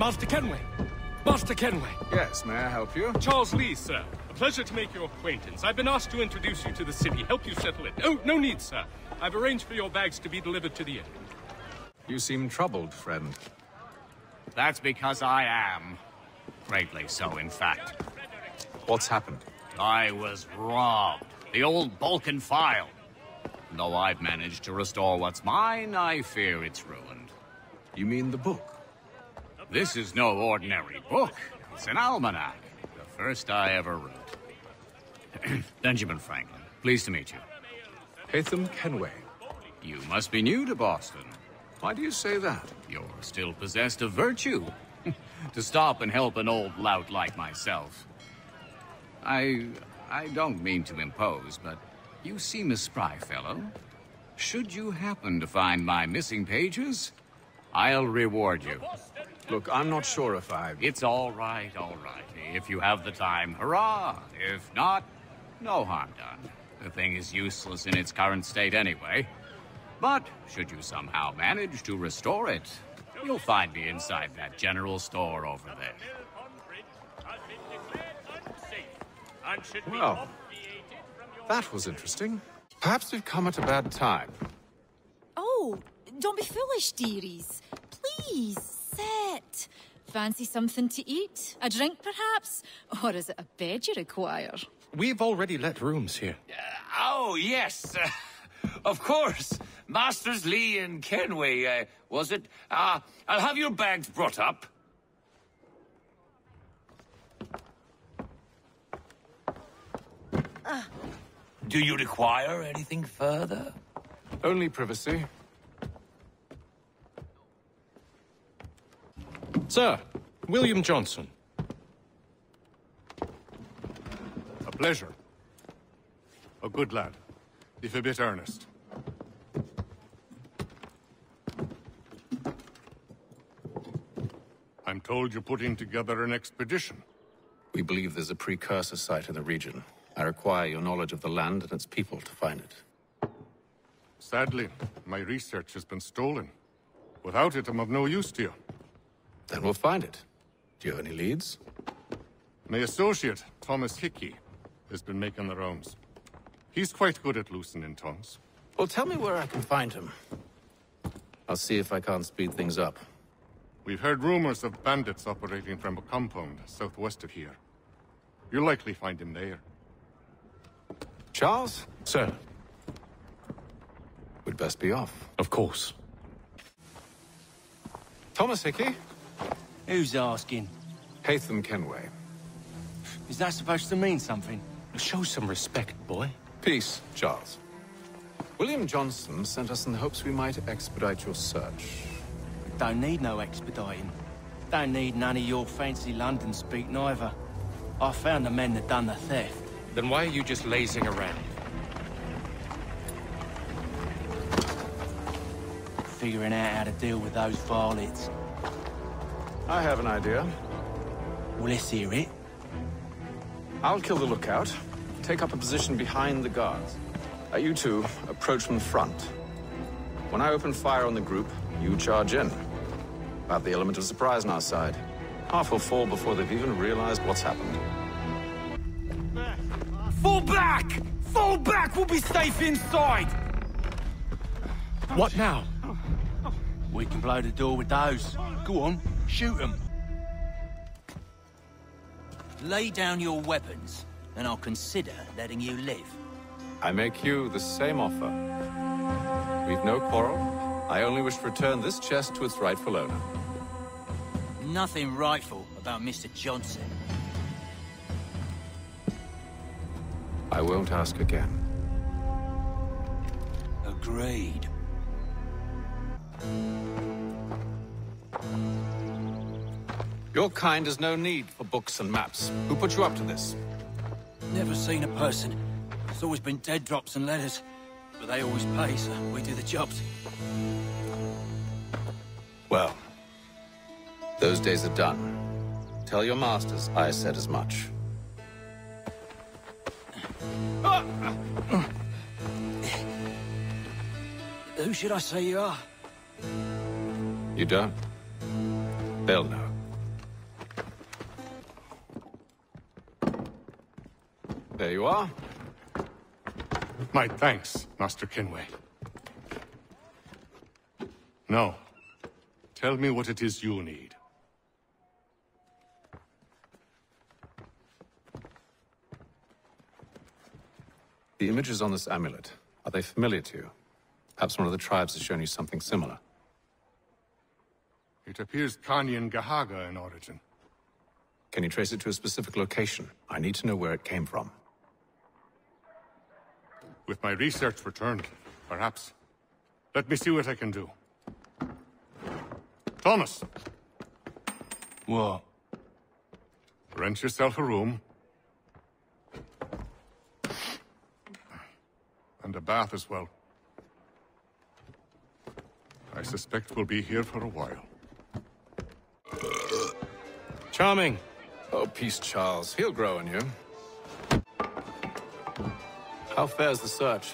Master Kenway! Master Kenway! Yes, may I help you? Charles Lee, sir. A pleasure to make your acquaintance. I've been asked to introduce you to the city, help you settle it. Oh, no need, sir. I've arranged for your bags to be delivered to the inn. You seem troubled, friend. That's because I am. Greatly so, in fact. What's happened? I was robbed. The old Balkan file. Though I've managed to restore what's mine, I fear it's ruined. You mean the book? This is no ordinary book. It's an almanac. The first I ever wrote. Benjamin Franklin, pleased to meet you. Haytham Kenway. You must be new to Boston. Why do you say that? You're still possessed of virtue. To stop and help an old lout like myself. I don't mean to impose, but you seem a spry fellow. Should you happen to find my missing pages, I'll reward you. Look, I'm not sure if It's all right, all right. If you have the time, hurrah! If not, no harm done. The thing is useless in its current state anyway. But should you somehow manage to restore it, you'll find me inside that general store over there. Well, that was interesting. Perhaps we've come at a bad time. Oh, don't be foolish, dearies. Please, sit. Fancy something to eat? A drink, perhaps? Or is it a bed you require? We've already let rooms here. Oh, yes. Of course. Masters Lee and Kenway, was it? I'll have your bags brought up. Do you require anything further? Only privacy. Sir, William Johnson. A pleasure. A good lad, if a bit earnest. I'm told you're putting together an expedition. We believe there's a precursor site in the region. I require your knowledge of the land and its people to find it. Sadly, my research has been stolen. Without it, I'm of no use to you. Then we'll find it. Do you have any leads? My associate, Thomas Hickey, has been making the rounds. He's quite good at loosening tongues. Well, tell me where I can find him. I'll see if I can't speed things up. We've heard rumors of bandits operating from a compound southwest of here. You'll likely find him there. Charles? Sir, We'd best be off. of course. Thomas Hickey? Who's asking? Haytham Kenway. Is that supposed to mean something? Show some respect, boy. Peace, Charles. William Johnson sent us in the hopes we might expedite your search. Don't need no expediting. Don't need none of your fancy London speak neither. I found the men that done the theft. Then why are you just lazing around? Figuring out how to deal with those varlets. I have an idea. Well, let's hear it. I'll kill the lookout, take up a position behind the guards. You two approach from the front. When I open fire on the group, you charge in. About the element of surprise on our side. Half will fall before they've even realized what's happened. Fall back! Fall back! We'll be safe inside! What now? We can blow the door with those. Go on, shoot them. Lay down your weapons, and I'll consider letting you live. I make you the same offer. We've no quarrel. I only wish to return this chest to its rightful owner. Nothing rightful about Mr. Johnson. I won't ask again. Agreed. Your kind has no need for books and maps. Who put you up to this? Never seen a person. It's always been dead drops and letters. But they always pay, so we do the jobs. Well, those days are done. Tell your masters I said as much. Who should I say you are? You don't? They'll know. There you are. My thanks, Master Kenway. Now, tell me what it is you need. The images on this amulet, are they familiar to you? Perhaps one of the tribes has shown you something similar. It appears Kanyan Gahaga in origin. Can you trace it to a specific location? I need to know where it came from. With my research returned, perhaps. Let me see what I can do. Thomas! What? Rent yourself a room. And a bath as well. I suspect we'll be here for a while. Charming. Oh, peace, Charles. He'll grow on you. How fares the search?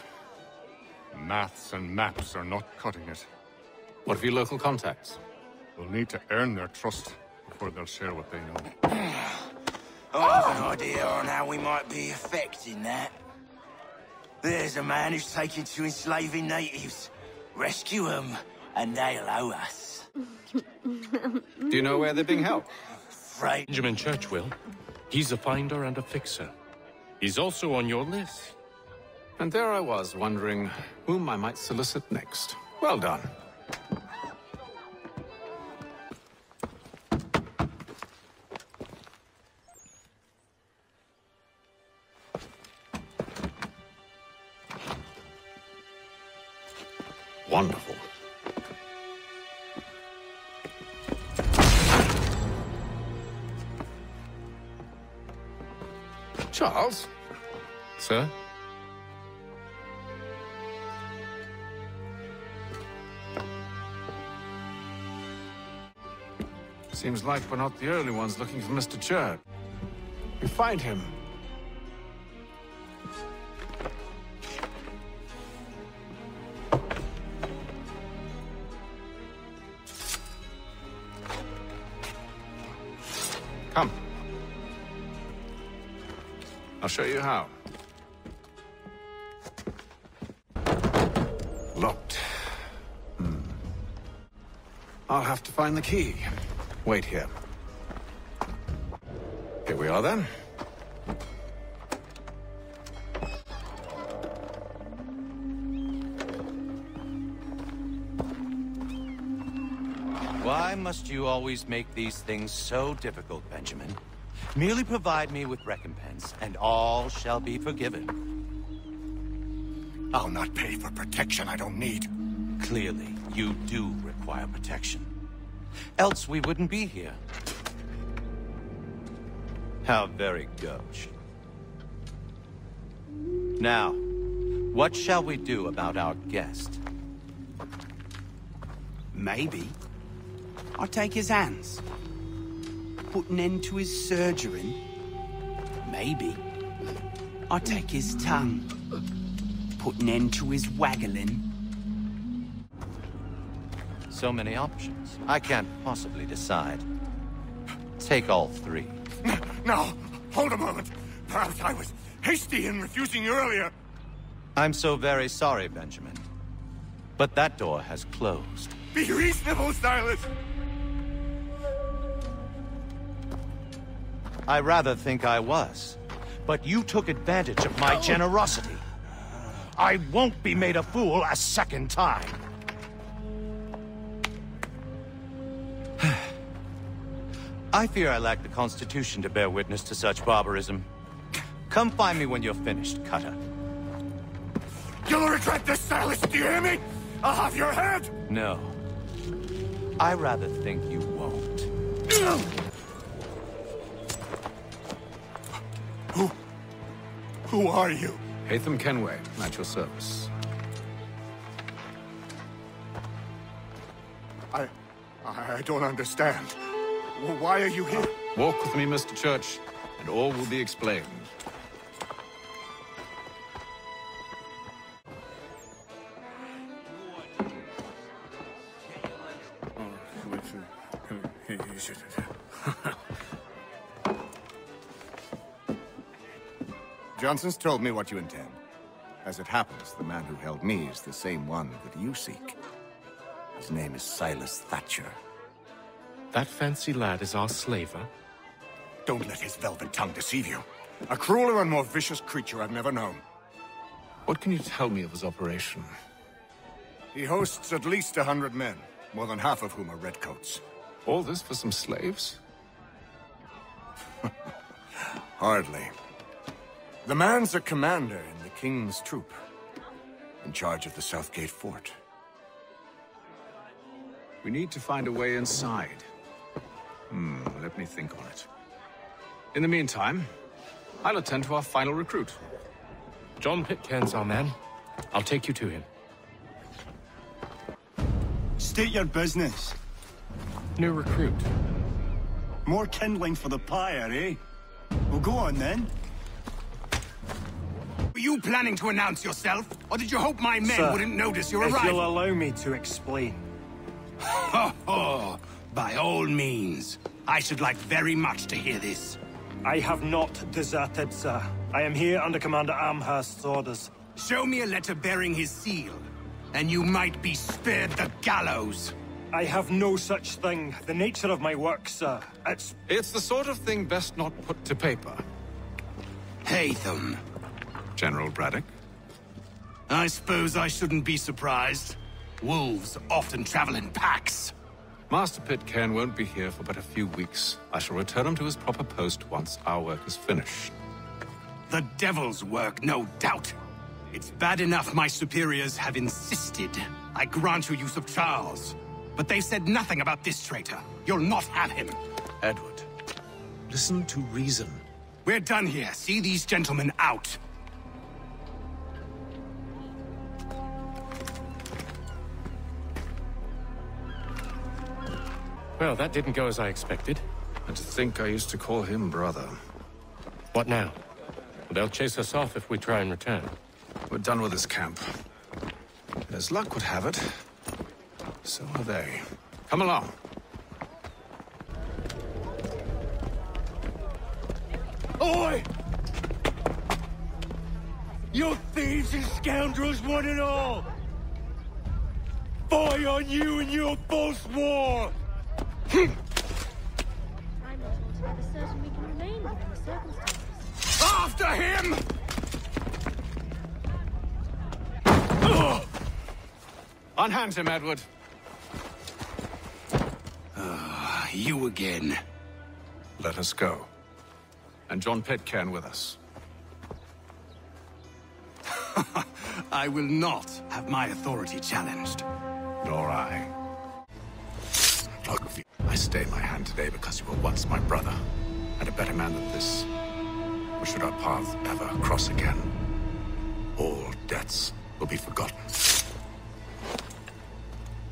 Maths and maps are not cutting it. What of your local contacts? We'll need to earn their trust before they'll share what they know. I have an idea on how we might be affecting that. There's a man who's taken to enslaving natives. Rescue them, and they'll owe us. Do you know where they're being held? Right. Benjamin Churchwill. He's a finder and a fixer. He's also on your list. And there I was, wondering whom I might solicit next. Well done. Wonderful. Charles? Sir? Seems like we're not the only ones looking for Mr. Church. We find him. Come. I'll show you how. Locked. I'll have to find the key. Wait here. Here we are, then. Why must you always make these things so difficult, Benjamin? Merely provide me with recompense, and all shall be forgiven. I'll not pay for protection I don't need. Clearly, you do require protection. Else we wouldn't be here. How very gauche. Now, what shall we do about our guest? Maybe I'll take his hands. Put an end to his surgering. Maybe I'll take his tongue. Put an end to his waggling. So many options. I can't possibly decide. Take all three. No, hold a moment. Perhaps I was hasty in refusing you earlier. I'm so very sorry, Benjamin. But that door has closed. Be reasonable, Silas. I rather think I was. But you took advantage of my generosity. I won't be made a fool a second time. I fear I lack the constitution to bear witness to such barbarism. Come find me when you're finished, Cutter. You'll regret this, Silas, do you hear me? I'll have your head! No. I rather think you won't. Who are you? Haytham Kenway, at your service. I don't understand. Why are you here? Walk with me, Mr. Church, and all will be explained. Johnson's told me what you intend. As it happens, the man who held me is the same one that you seek. His name is Silas Thatcher. That fancy lad is our slaver? Don't let his velvet tongue deceive you. A crueler and more vicious creature I've never known. What can you tell me of his operation? He hosts at least 100 men, more than half of whom are redcoats. All this for some slaves? Hardly. The man's a commander in the King's troop, in charge of the Southgate Fort. We need to find a way inside. Let me think on it. In the meantime, I'll attend to our final recruit. John Pitcairn's our man. I'll take you to him. State your business. New recruit. More kindling for the pyre, eh? Well, go on then. Were you planning to announce yourself? Or did you hope my men Sir, wouldn't notice your if arrival? you'll allow me to explain. Oh, by all means. I should like very much to hear this. I have not deserted, sir. I am here under Commander Amherst's orders. Show me a letter bearing his seal, and you might be spared the gallows. I have no such thing. The nature of my work, sir, It's the sort of thing best not put to paper. Haytham. General Braddock? I suppose I shouldn't be surprised. Wolves often travel in packs. Master Pitcairn won't be here for but a few weeks. I shall return him to his proper post once our work is finished. The devil's work, no doubt. It's bad enough my superiors have insisted I grant you use of Charles. But they've said nothing about this traitor. You'll not have him. Edward, listen to reason. We're done here. See these gentlemen out. Well, that didn't go as I expected. And to think I used to call him brother. What now? Well, they'll chase us off if we try and return. We're done with this camp. And as luck would have it, so are they. Come along. Oi! You thieves and scoundrels, one and all! Fie on you and your false war! After him! Unhand him, Edward. You again. Let us go. And John Pitcairn with us. I will not have my authority challenged. Nor I. I stay my hand today because you were once my brother, and a better man than this. Or should our paths ever cross again, all debts will be forgotten.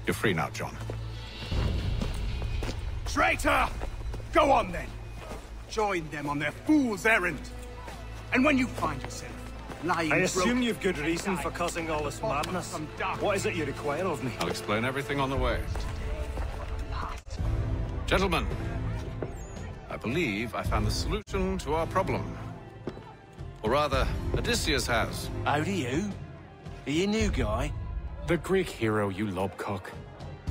You're free now, John. Traitor! Go on then. Join them on their fool's errand. And when you find yourself lying I assume broken, you've good reason for causing all this madness. What is it you require of me? I'll explain everything on the way. Gentlemen, I believe I found the solution to our problem. Or rather, Odysseus has. How do you? Are you a new guy? The Greek hero, you lobcock.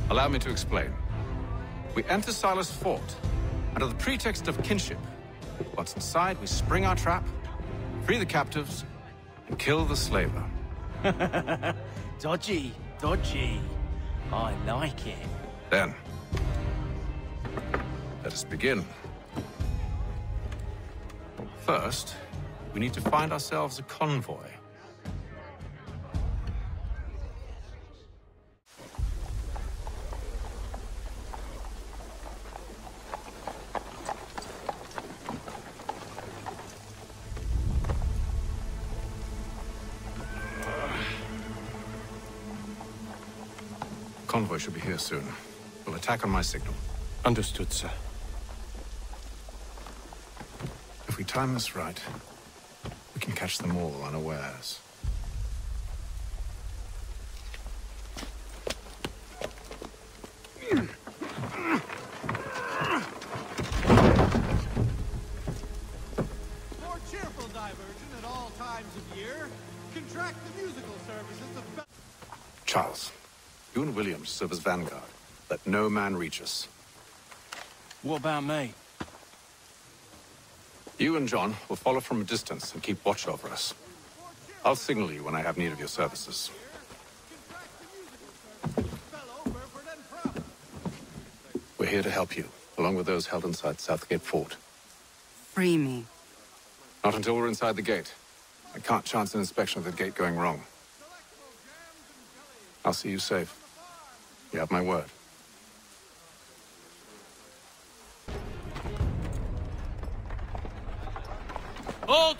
Allow me to explain. We enter Silas' fort, under the pretext of kinship. Once inside, we spring our trap, free the captives, and kill the slaver. Dodgy, dodgy. I like it. Then, let us begin. First, we need to find ourselves a convoy. Convoy should be here soon. We'll attack on my signal. Understood, sir. If we time this right, we can catch them all unawares. More cheerful, diversion at all times of year. Contract the musical services of... Charles, you and William serve as vanguard. Let no man reach us. What about me? You and John will follow from a distance and keep watch over us. I'll signal you when I have need of your services. We're here to help you, along with those held inside Southgate Fort. Free me. Not until we're inside the gate. I can't chance an inspection of the gate going wrong. I'll see you safe. You have my word. Hold!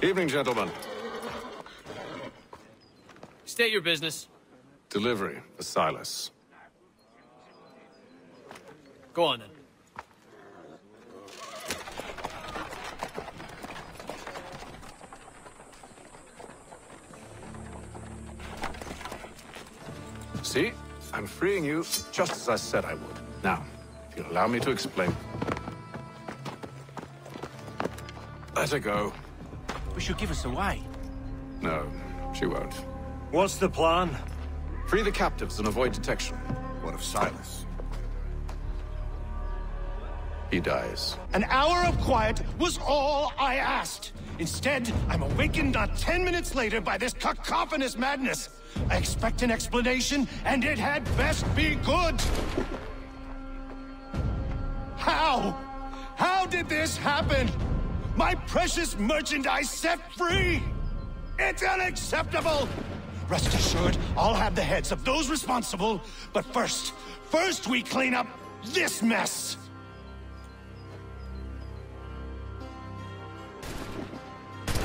Evening, gentlemen. State your business. Delivery for Silas. Go on, then. See? I'm freeing you, just as I said I would. Now, if you'll allow me to explain. Let her go. But she'll give us away. No, she won't. What's the plan? Free the captives and avoid detection. What of Silas? He dies. An hour of quiet was all I asked. Instead, I'm awakened not 10 minutes later by this cacophonous madness. I expect an explanation, and it had best be good. How? How did this happen? My precious merchandise set free! It's unacceptable! Rest assured, I'll have the heads of those responsible, but first we clean up this mess!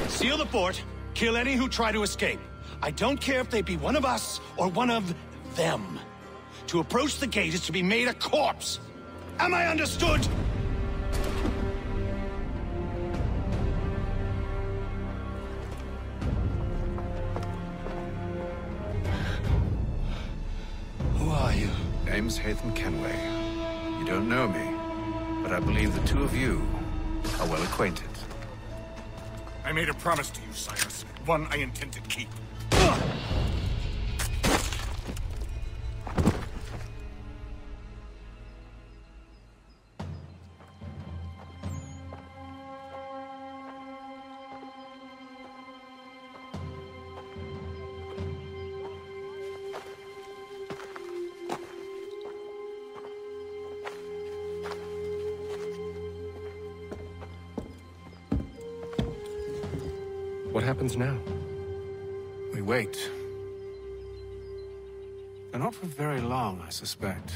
Seal the fort, kill any who try to escape. I don't care if they be one of us or one of them. To approach the gate is to be made a corpse. Am I understood? Who are you? Name's Haytham Kenway. You don't know me, but I believe the two of you are well acquainted. I made a promise to you, Silas. One I intend to keep. What happens now? We wait. And not for very long, I suspect.